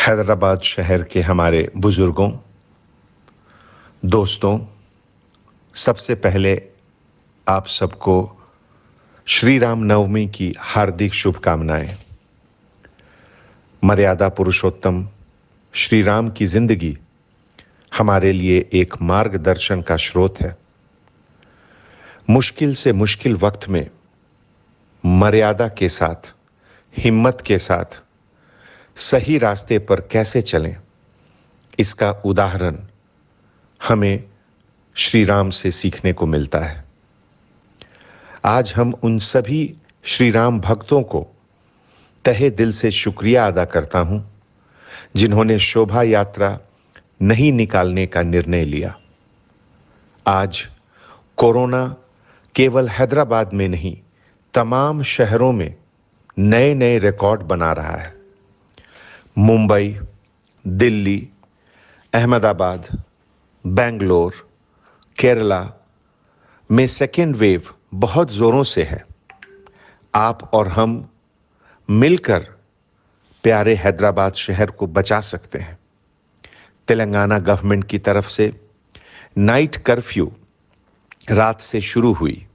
हैदराबाद शहर के हमारे बुजुर्गों, दोस्तों, सबसे पहले आप सबको श्री राम नवमी की हार्दिक शुभकामनाएं। मर्यादा पुरुषोत्तम श्री राम की जिंदगी हमारे लिए एक मार्गदर्शन का स्रोत है। मुश्किल से मुश्किल वक्त में मर्यादा के साथ, हिम्मत के साथ सही रास्ते पर कैसे चलें, इसका उदाहरण हमें श्री राम से सीखने को मिलता है। आज हम उन सभी श्री राम भक्तों को तहे दिल से शुक्रिया अदा करता हूं, जिन्होंने शोभा यात्रा नहीं निकालने का निर्णय लिया। आज कोरोना केवल हैदराबाद में नहीं, तमाम शहरों में नए नए रिकॉर्ड बना रहा है। मुंबई, दिल्ली, अहमदाबाद, बेंगलोर, केरला में सेकेंड वेव बहुत जोरों से है। आप और हम मिलकर प्यारे हैदराबाद शहर को बचा सकते हैं। तेलंगाना गवर्नमेंट की तरफ से नाइट कर्फ्यू रात से शुरू हुई।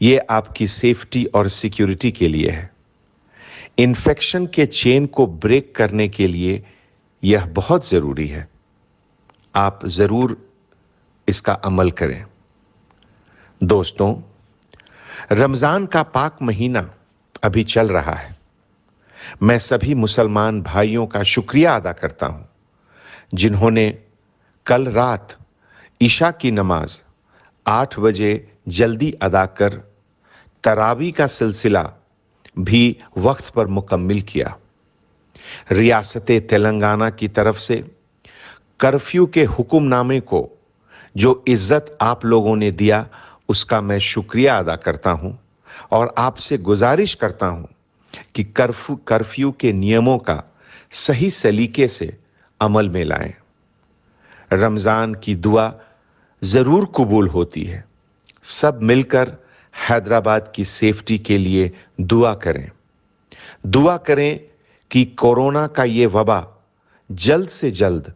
ये आपकी सेफ्टी और सिक्योरिटी के लिए है। इन्फेक्शन के चेन को ब्रेक करने के लिए यह बहुत जरूरी है। आप जरूर इसका अमल करें। दोस्तों, रमजान का पाक महीना अभी चल रहा है। मैं सभी मुसलमान भाइयों का शुक्रिया अदा करता हूं, जिन्होंने कल रात ईशा की नमाज 8 बजे जल्दी अदा कर तरावी का सिलसिला भी वक्त पर मुकम्मिल किया। रियासत तेलंगाना की तरफ से कर्फ्यू के हुक्मनामे को जो इज्जत आप लोगों ने दिया, उसका मैं शुक्रिया अदा करता हूं और आपसे गुजारिश करता हूं कि कर्फ्यू के नियमों का सही सलीके से अमल में लाएं। रमजान की दुआ जरूर कबूल होती है। सब मिलकर हैदराबाद की सेफ्टी के लिए दुआ करें। दुआ करें कि कोरोना का ये वबा जल्द से जल्द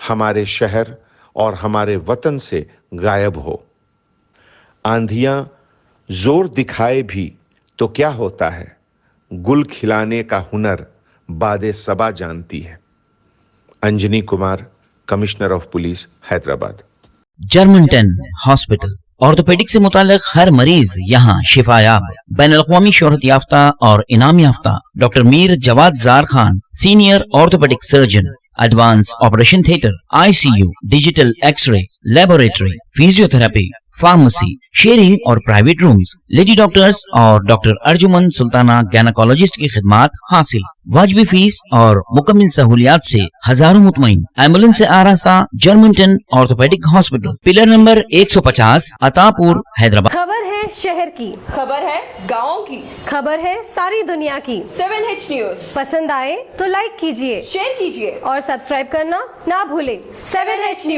हमारे शहर और हमारे वतन से गायब हो। आंधियां जोर दिखाए भी तो क्या होता है, गुल खिलाने का हुनर बादे सबा जानती है। Anjani Kumar, commissioner of police, Hyderabad. Germanton hospital orthopaedic से मुताल्लिक हर मरीज यहाँ शिफायाब। बैनुल-अक़वामी शोहरत याफ्ता और इनाम याफ्ता doctor Mir Jawad Zar Khan, senior orthopaedic surgeon, advance operation theatre, ICU, digital x-ray, laboratory, physiotherapy, pharmacy, sharing और प्राइवेट रूम्स, लेडी डॉक्टर्स और डॉक्टर अर्जुमन सुल्ताना गैनाकोलॉजिस्ट की खिदमात हासिल। वाजिबी फीस और मुकम्मल सहूलियात से हजारों मुतमईन। एम्बुलेंस से आरास्ता Germanten orthopaedic hospital, pillar number 150, Attapur, Hyderabad. खबर है शहर की, खबर है गाँव की, खबर है सारी दुनिया की। 7H न्यूज पसंद आए तो लाइक कीजिए, शेयर कीजिए और सब्सक्राइब करना ना भूलें। 7H news.